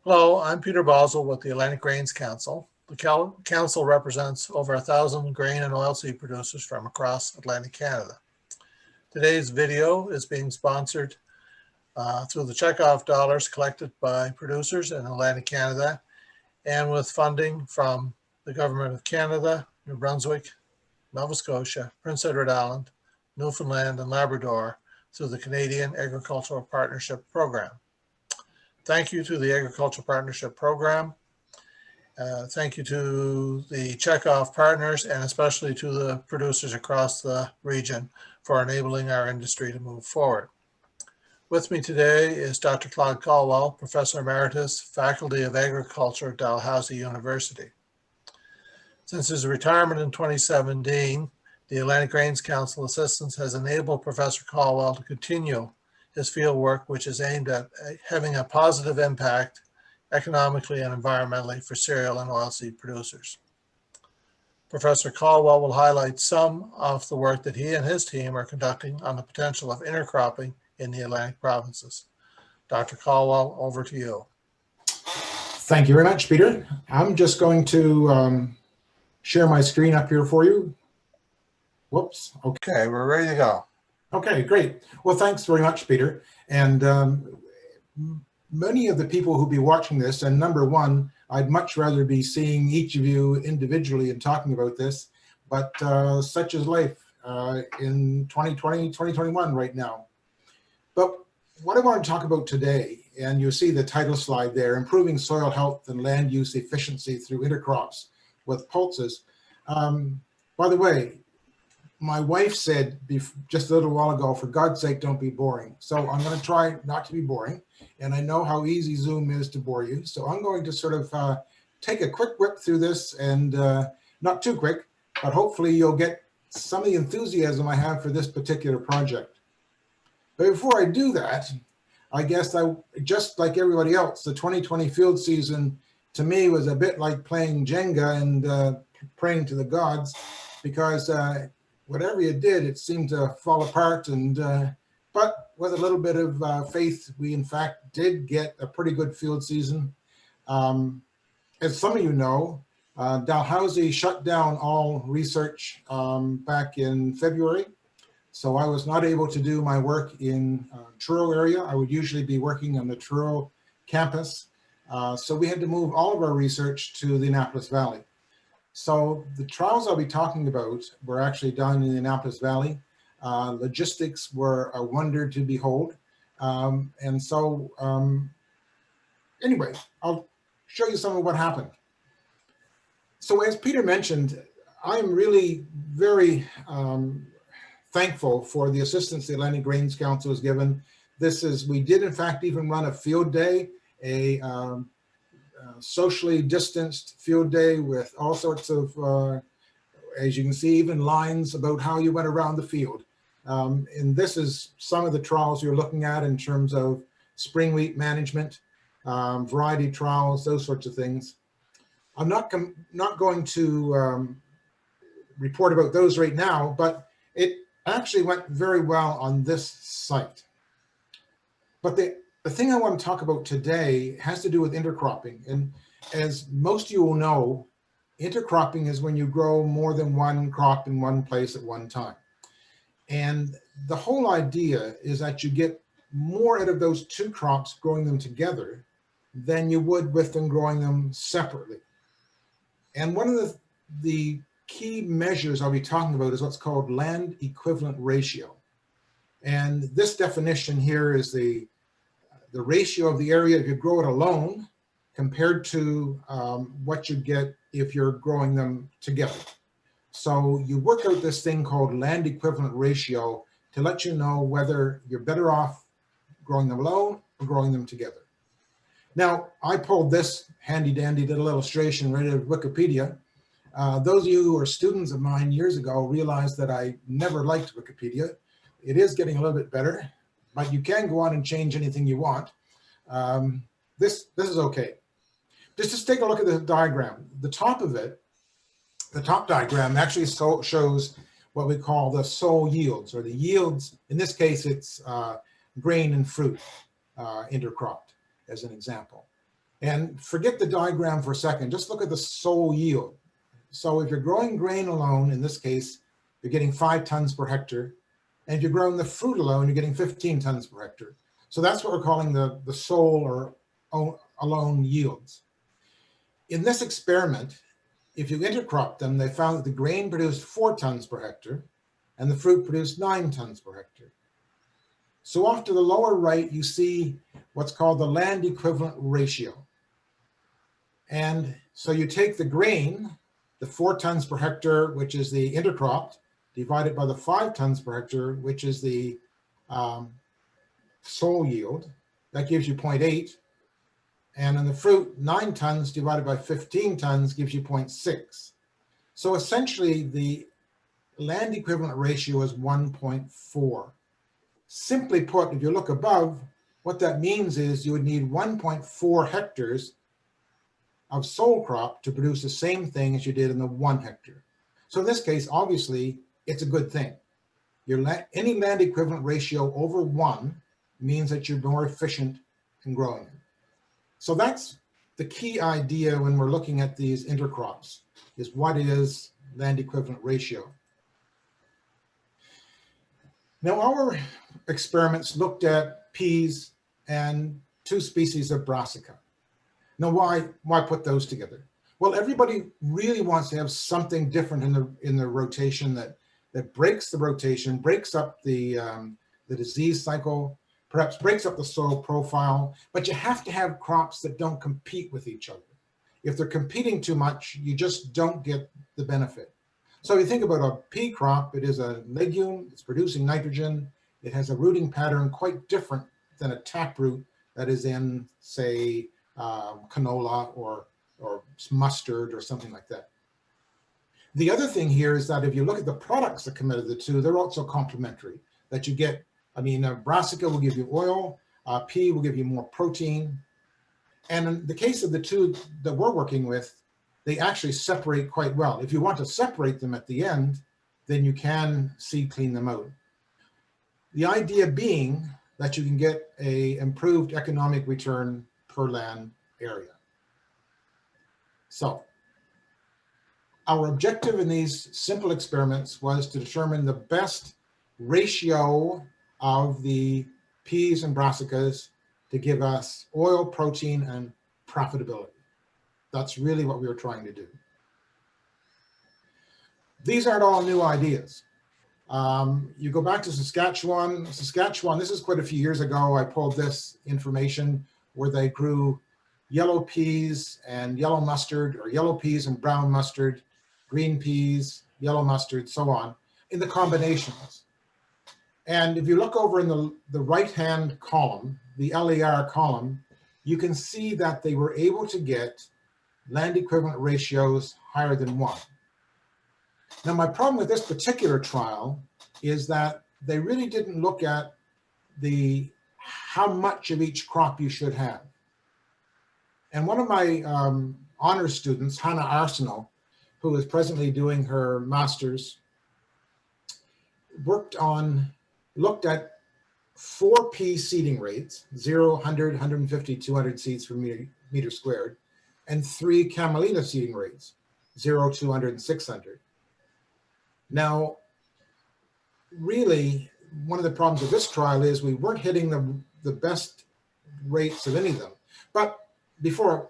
Hello, I'm Peter Boswell with the Atlantic Grains Council. The council represents over 1,000 grain and oilseed producers from across Atlantic Canada. Today's video is being sponsored through the checkoff dollars collected by producers in Atlantic Canada and with funding from the Government of Canada, New Brunswick, Nova Scotia, Prince Edward Island, Newfoundland, and Labrador through the Canadian Agricultural Partnership Program. Thank you to the Agricultural Partnership Program. Thank you to the checkoff partners and especially to the producers across the region for enabling our industry to move forward. With me today is Dr. Claude Caldwell, Professor Emeritus, Faculty of Agriculture at Dalhousie University. Since his retirement in 2017, the Atlantic Grains Council assistance has enabled Professor Caldwell to continue his field work, which is aimed at having a positive impact economically and environmentally for cereal and oilseed producers. Professor Caldwell will highlight some of the work that he and his team are conducting on the potential of intercropping in the Atlantic provinces. Dr. Caldwell, over to you. Thank you very much, Peter. I'm just going to share my screen up here for you. Whoops. Okay, we're ready to go. Okay, great. Well, thanks very much, Peter. And many of the people who'll be watching this, and number one, I'd much rather be seeing each of you individually and talking about this, but such is life in 2020, 2021 right now. But what I want to talk about today, and you see the title slide there, Improving Soil Health and Land Use Efficiency Through Intercrops with Pulses. By the way, my wife said just a little while ago, for God's sake, don't be boring. So I'm going to try not to be boring. And I know how easy Zoom is to bore you. So I'm going to sort of take a quick whip through this, and not too quick, but hopefully you'll get some of the enthusiasm I have for this particular project. But before I do that, I guess just like everybody else, the 2020 field season to me was a bit like playing Jenga and praying to the gods, because whatever you did, it seemed to fall apart. And but with a little bit of faith, we in fact did get a pretty good field season. As some of you know, Dalhousie shut down all research back in February. So I was not able to do my work in Truro area. I would usually be working on the Truro campus. So we had to move all of our research to the Annapolis Valley. So the trials I'll be talking about were actually done in the Annapolis Valley. Logistics were a wonder to behold. And so anyway, I'll show you some of what happened. So as Peter mentioned, I'm really very thankful for the assistance the Atlantic Grains Council has given. We did in fact even run a field day, a socially distanced field day with all sorts of, as you can see, even lines about how you went around the field. And this is some of the trials you're looking at in terms of spring wheat management, variety trials, those sorts of things. I'm not going to report about those right now, but it actually went very well on this site. But the thing I want to talk about today has to do with intercropping. And as most of you will know, intercropping is when you grow more than one crop in one place at one time. And the whole idea is that you get more out of those two crops growing them together than you would with them growing them separately. And one of the key measures I'll be talking about is what's called land equivalent ratio. And this definition here is the ratio of the area if you grow it alone compared to what you get if you're growing them together. So you work out this thing called land equivalent ratio to let you know whether you're better off growing them alone or growing them together. Now, I pulled this handy dandy little illustration right out of Wikipedia. Those of you who are students of mine years ago realized that I never liked Wikipedia. It is getting a little bit better, but you can go on and change anything you want. This is okay. Just take a look at the diagram. The top of it, the top diagram actually shows what we call the sole yields, or the yields. In this case, it's grain and fruit intercropped as an example. And forget the diagram for a second, just look at the sole yield. So if you're growing grain alone, in this case, you're getting 5 tons per hectare. And if you're growing the fruit alone, you're getting 15 tons per hectare. So that's what we're calling the sole or alone yields. In this experiment, if you intercrop them, they found that the grain produced 4 tons per hectare and the fruit produced 9 tons per hectare. So off to the lower right, you see what's called the land equivalent ratio. And so you take the grain, the 4 tons per hectare, which is the intercropped, divided by the 5 tons per hectare, which is the sole yield. That gives you 0.8. And in the fruit, 9 tons divided by 15 tons gives you 0.6. So essentially, the land equivalent ratio is 1.4. Simply put, if you look above, what that means is you would need 1.4 hectares of sole crop to produce the same thing as you did in the 1 hectare. So in this case, obviously, it's a good thing. Any land equivalent ratio over 1 means that you're more efficient in growing it. So that's the key idea when we're looking at these intercrops, is what is land equivalent ratio. Now, our experiments looked at peas and 2 species of brassica. Now, why put those together? Well, everybody really wants to have something different in the rotation that breaks the rotation, breaks up the disease cycle, perhaps breaks up the soil profile, but you have to have crops that don't compete with each other. If they're competing too much, you just don't get the benefit. So you think about a pea crop, it is a legume, it's producing nitrogen, it has a rooting pattern quite different than a taproot that is in, say, canola or mustard or something like that. The other thing here is that if you look at the products that come out of the two, they're also complementary. That you get, brassica will give you oil, pea will give you more protein. And in the case of the 2 that we're working with, they actually separate quite well. If you want to separate them at the end, then you can seed clean them out. The idea being that you can get an improved economic return per land area. So our objective in these simple experiments was to determine the best ratio of the peas and brassicas to give us oil, protein, and profitability. That's really what we were trying to do. These aren't all new ideas. You go back to Saskatchewan. This is quite a few years ago. I pulled this information where they grew yellow peas and yellow mustard, or yellow peas and brown mustard, green peas, yellow mustard, so on, in the combinations. And if you look over in the right-hand column, the LER column, you can see that they were able to get land equivalent ratios higher than 1. Now, my problem with this particular trial is that they really didn't look at how much of each crop you should have. And one of my honors students, Hannah Arsenault, who is presently doing her master's, looked at 4 pea seeding rates, 0, 100, 150, 200 seeds per meter squared, and 3 camelina seeding rates, 0, 200, and 600. Now, really, one of the problems with this trial is we weren't hitting the best rates of any of them. But before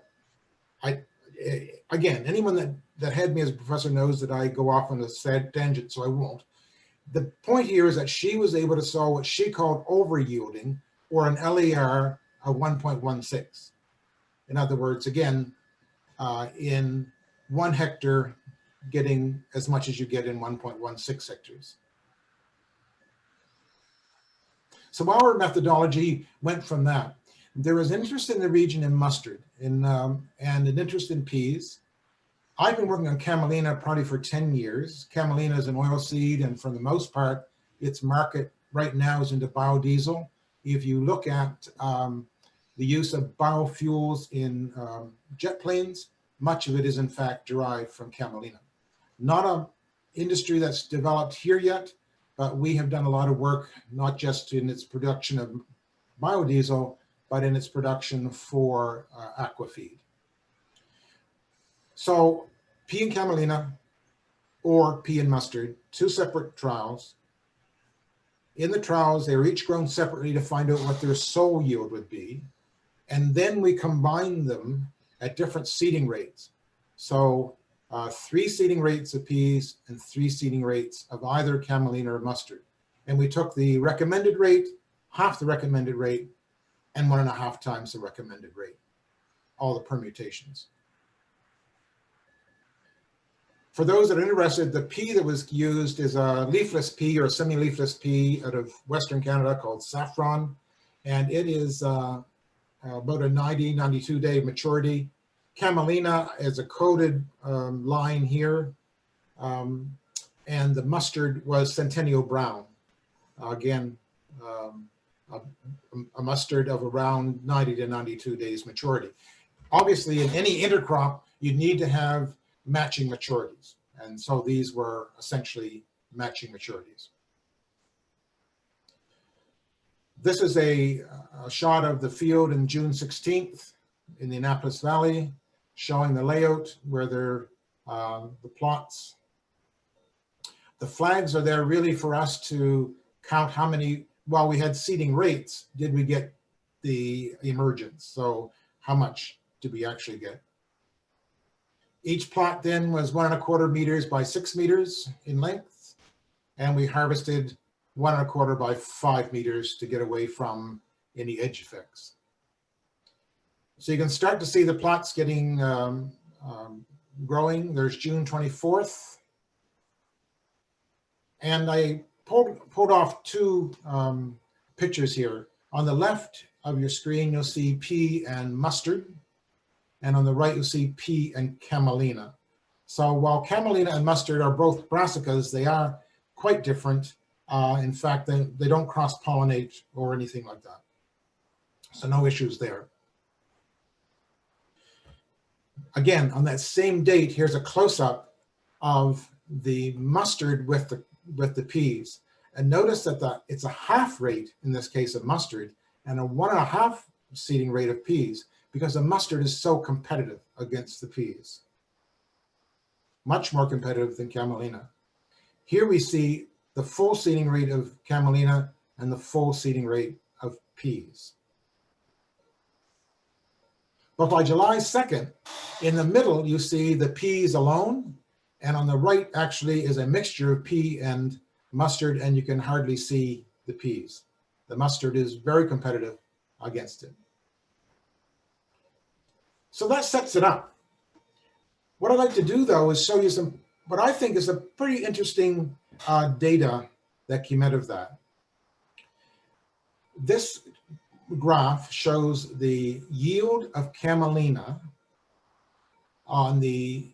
again, anyone that had me as a professor knows that I go off on a sad tangent, so I won't. The point here is that she was able to solve what she called over-yielding, or an LER of 1.16. In other words, again, in 1 hectare, getting as much as you get in 1.16 hectares. So our methodology went from that. There was interest in the region in mustard and an interest in peas. I've been working on camelina probably for 10 years. Camelina is an oil seed, and for the most part, its market right now is into biodiesel. If you look at the use of biofuels in jet planes, much of it is in fact derived from camelina. Not an industry that's developed here yet, but we have done a lot of work, not just in its production of biodiesel, but in its production for aquafeed. So pea and camelina or pea and mustard, two separate trials. In the trials, they were each grown separately to find out what their sole yield would be. And then we combined them at different seeding rates. So 3 seeding rates of peas and 3 seeding rates of either camelina or mustard. And we took the recommended rate, half the recommended rate, and 1.5 times the recommended rate, all the permutations. For those that are interested, the pea that was used is a leafless pea or a semi-leafless pea out of Western Canada called saffron. And it is about a 92 day maturity. Camelina is a coated line here. And the mustard was Centennial Brown. Again, a mustard of around 90 to 92 days maturity. Obviously, in any intercrop, you need to have matching maturities. And so these were essentially matching maturities. This is a shot of the field in June 16th in the Annapolis Valley, showing the layout where they're the plots. The flags are there really for us to count how many, while we had seeding rates, did we get the emergence? So how much did we actually get? Each plot then was 1.25 meters by 6 meters in length, and we harvested 1.25 by 5 meters to get away from any edge effects. So you can start to see the plots getting growing. There's June 24th. And I pulled off 2 pictures here. On the left of your screen, you'll see pea and mustard. And on the right, you'll see pea and camelina. So while camelina and mustard are both brassicas, they are quite different. In fact, they don't cross-pollinate or anything like that. So no issues there. Again, on that same date, here's a close-up of the mustard with the peas. And notice that it's a half rate, in this case of mustard, and a 1.5 seeding rate of peas, because the mustard is so competitive against the peas. Much more competitive than camelina. Here we see the full seeding rate of camelina and the full seeding rate of peas. But by July 2nd, in the middle, you see the peas alone, and on the right actually is a mixture of pea and mustard, and you can hardly see the peas. The mustard is very competitive against it. So that sets it up. What I'd like to do, though, is show you some, what I think is a pretty interesting data that came out of that. This graph shows the yield of camelina on the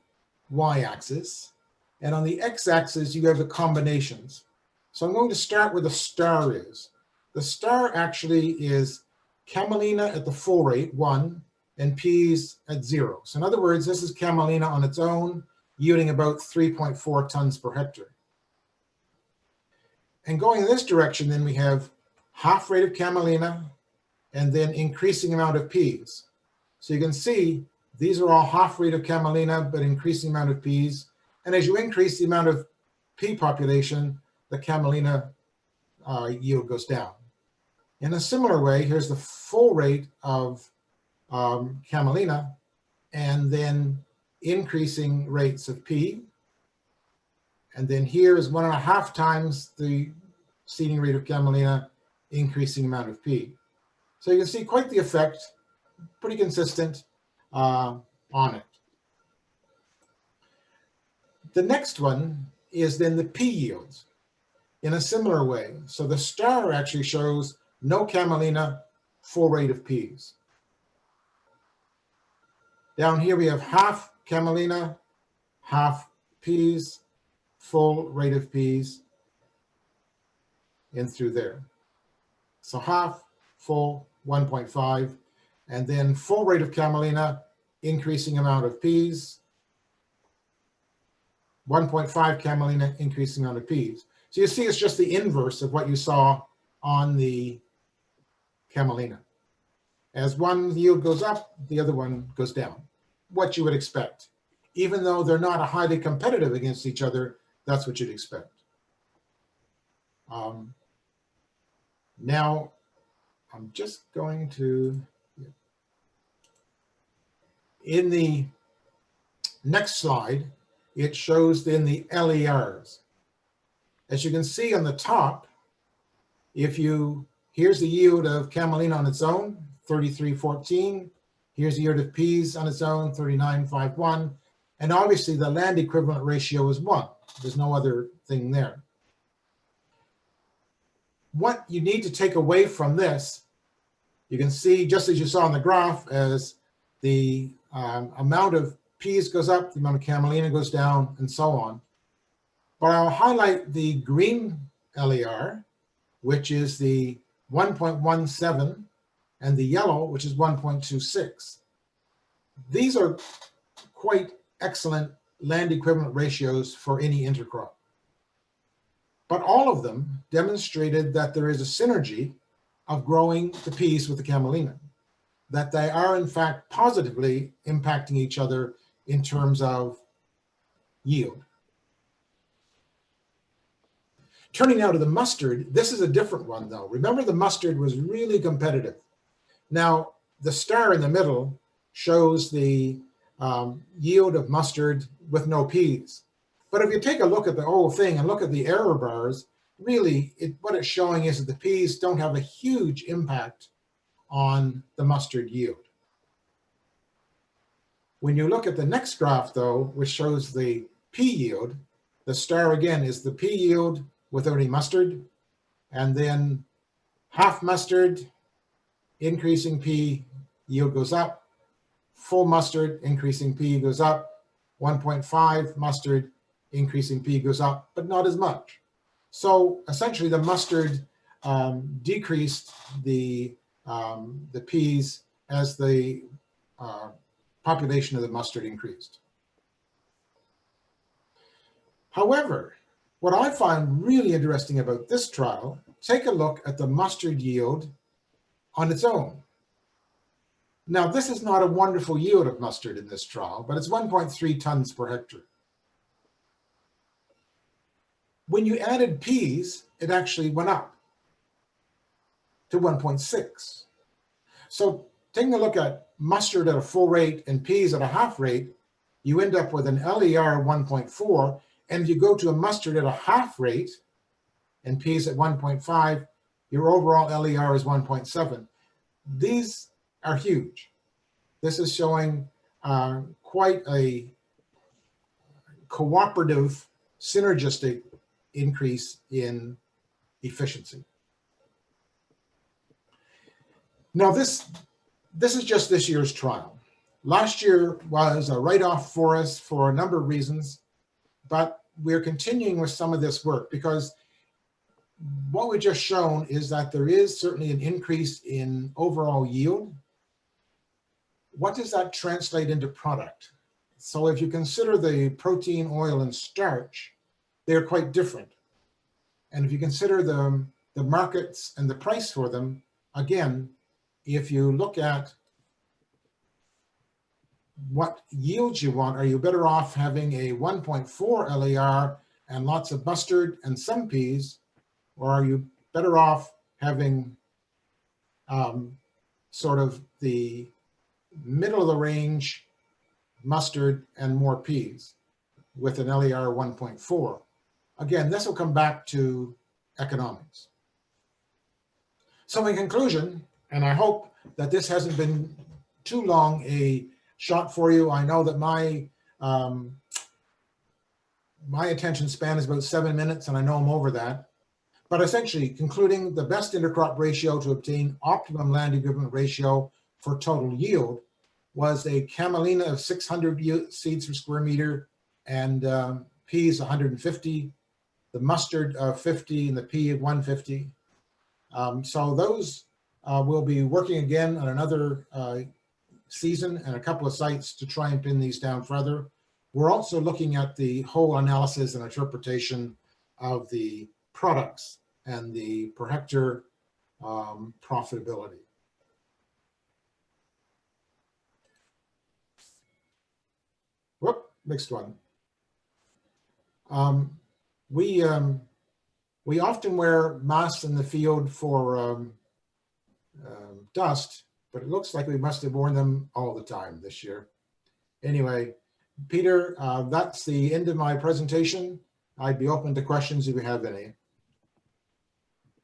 y-axis, and on the x-axis you have the combinations. So I'm going to start where the star is. The star actually is camelina at the full rate, 1, and peas at 0. So in other words, this is camelina on its own, yielding about 3.4 tons per hectare. And going in this direction, then we have half rate of camelina and then increasing amount of peas. So you can see these are all half rate of camelina, but increasing amount of peas. And as you increase the amount of pea population, the camelina yield goes down. In a similar way, here's the full rate of camelina, and then increasing rates of pea. And then here is 1.5 times the seeding rate of camelina, increasing amount of pea. So you can see quite the effect, pretty consistent on it. The next one is then the pea yields in a similar way. So the star actually shows no camelina, full rate of peas. Down here we have half camelina, half peas, full rate of peas, in through there. So half, full, 1.5, and then full rate of camelina, increasing amount of peas, 1.5 camelina, increasing amount of peas. So you see it's just the inverse of what you saw on the camelina. As one yield goes up, the other one goes down. What you would expect. Even though they're not highly competitive against each other, that's what you'd expect. Now, I'm just going to, in the next slide, it shows then the LERs. As you can see on the top, here's the yield of camelina on its own, 33.14. Here's the yield of peas on its own, 39.51. And obviously the land equivalent ratio is 1. There's no other thing there. What you need to take away from this, you can see, just as you saw on the graph, as the amount of peas goes up, the amount of camelina goes down, and so on. But I'll highlight the green LER, which is the 1.17, and the yellow, which is 1.26. These are quite excellent land equivalent ratios for any intercrop. But all of them demonstrated that there is a synergy of growing the peas with the camelina, that they are in fact positively impacting each other in terms of yield. Turning now to the mustard, this is a different one though. Remember, the mustard was really competitive. Now, the star in the middle shows the yield of mustard with no peas. But if you take a look at the whole thing and look at the error bars, really what it's showing is that the peas don't have a huge impact on the mustard yield. When you look at the next graph though, which shows the pea yield, the star again is the pea yield without any mustard, and then half mustard, increasing pea, yield goes up, full mustard, increasing pea goes up, 1.5 mustard, increasing pea goes up, but not as much. So essentially the mustard decreased the peas as the population of the mustard increased. However, what I find really interesting about this trial, take a look at the mustard yield on its own. Now, this is not a wonderful yield of mustard in this trial, but it's 1.3 tons per hectare. When you added peas, it actually went up to 1.6. So taking a look at mustard at a full rate and peas at a half rate, you end up with an LER 1.4. And if you go to a mustard at a half rate and peas at 1.5, your overall LER is 1.7. These are huge. This is showing quite a cooperative, synergistic increase in efficiency. Now this is just this year's trial. Last year was a write-off for us for a number of reasons, but we're continuing with some of this work because what we've just shown is that there is certainly an increase in overall yield. What does that translate into product? So if you consider the protein, oil, and starch, they're quite different. And if you consider the markets and the price for them, again, if you look at what yields you want, are you better off having a 1.4 LER and lots of mustard and some peas, or are you better off having sort of the middle of the range mustard and more peas with an LER 1.4? Again, this will come back to economics. So in conclusion, and I hope that this hasn't been too long a shot for you. I know that my attention span is about 7 minutes, and I know I'm over that. But essentially, concluding, the best intercrop ratio to obtain optimum land equivalent ratio for total yield was a camelina of 600 seeds per square meter and peas 150, the mustard of 50, and the pea of 150. So those will be working again on another season and a couple of sites to try and pin these down further. We're also looking at the whole analysis and interpretation of the products and the per hectare profitability. mixed one. We often wear masks in the field for dust, but it looks like we must have worn them all the time this year. Anyway, Peter, that's the end of my presentation. I'd be open to questions if you have any.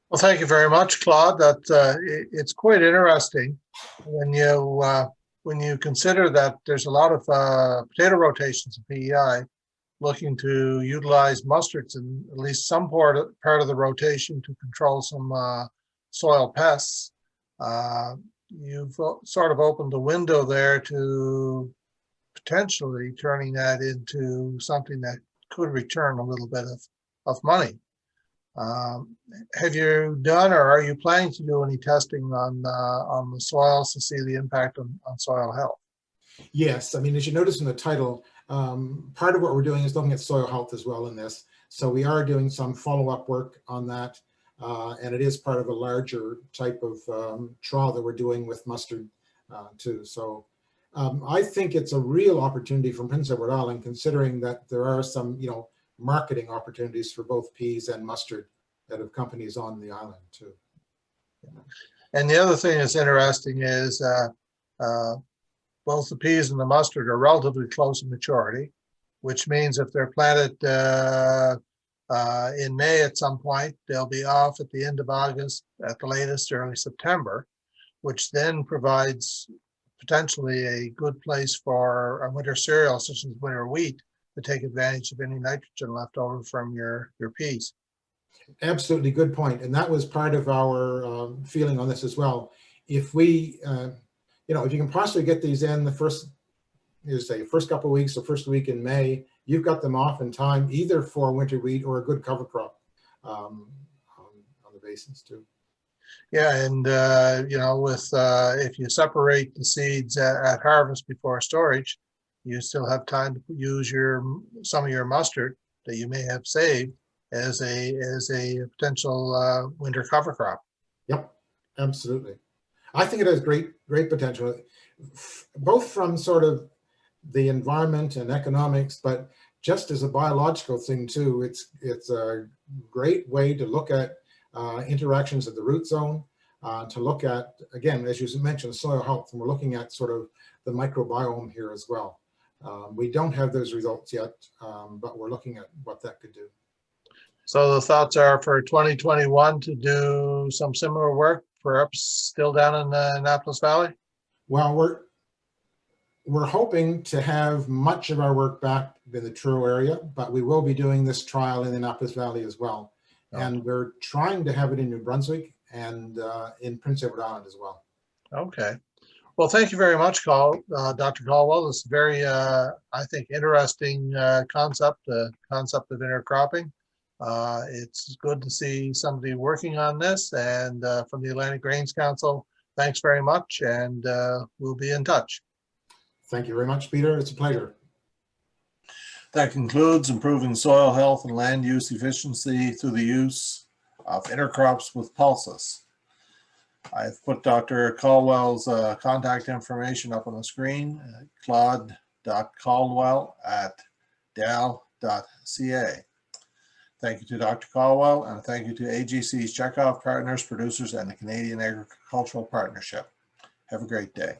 Well, thank you very much, Claude. It's quite interesting when you consider that there's a lot of potato rotations in PEI looking to utilize mustards in at least some part of the rotation to control some soil pests. You've sort of opened a window there to potentially turning that into something that could return a little bit of money. Have you done or are you planning to do any testing on the soils to see the impact on soil health? Yes, I mean, as you notice in the title, part of what we're doing is looking at soil health as well in this. So we are doing some follow-up work on that, and it is part of a larger type of trial that we're doing with mustard too. So I think it's a real opportunity from Prince Edward Island, considering that there are some, marketing opportunities for both peas and mustard that have companies on the island too. And the other thing that's interesting is both the peas and the mustard are relatively close in maturity, which means if they're planted in May at some point, they'll be off at the end of August, at the latest early September, which then provides potentially a good place for a winter cereal such as winter wheat to take advantage of any nitrogen left over from your peas. Absolutely, good point. And that was part of our feeling on this as well. If we, if you can possibly get these in the first couple of weeks or first week in May, you've got them off in time either for winter wheat or a good cover crop on the basins too. Yeah, and if you separate the seeds at harvest before storage, you still have time to use some of your mustard that you may have saved as a potential winter cover crop. Yep, absolutely. I think it has great potential, both from sort of the environment and economics, but just as a biological thing too. It's a great way to look at interactions at the root zone, to look at, again, as you mentioned, soil health, and we're looking at sort of the microbiome here as well. We don't have those results yet, but we're looking at what that could do. So the thoughts are for 2021 to do some similar work, perhaps still down in the Annapolis Valley? Well, we're hoping to have much of our work back in the Truro area, but we will be doing this trial in the Annapolis Valley as well. Oh. And we're trying to have it in New Brunswick and in Prince Edward Island as well. Okay. Well, thank you very much, Dr. Caldwell. This is very, I think, interesting concept, the concept of intercropping. It's good to see somebody working on this, and from the Atlantic Grains Council, thanks very much, and we'll be in touch. Thank you very much, Peter. It's a pleasure. That concludes improving soil health and land use efficiency through the use of intercrops with pulses. I've put Dr. Caldwell's contact information up on the screen, claude.caldwell@dal.ca. Thank you to Dr. Caldwell, and thank you to AGC's Chekhov Partners, Producers, and the Canadian Agricultural Partnership. Have a great day.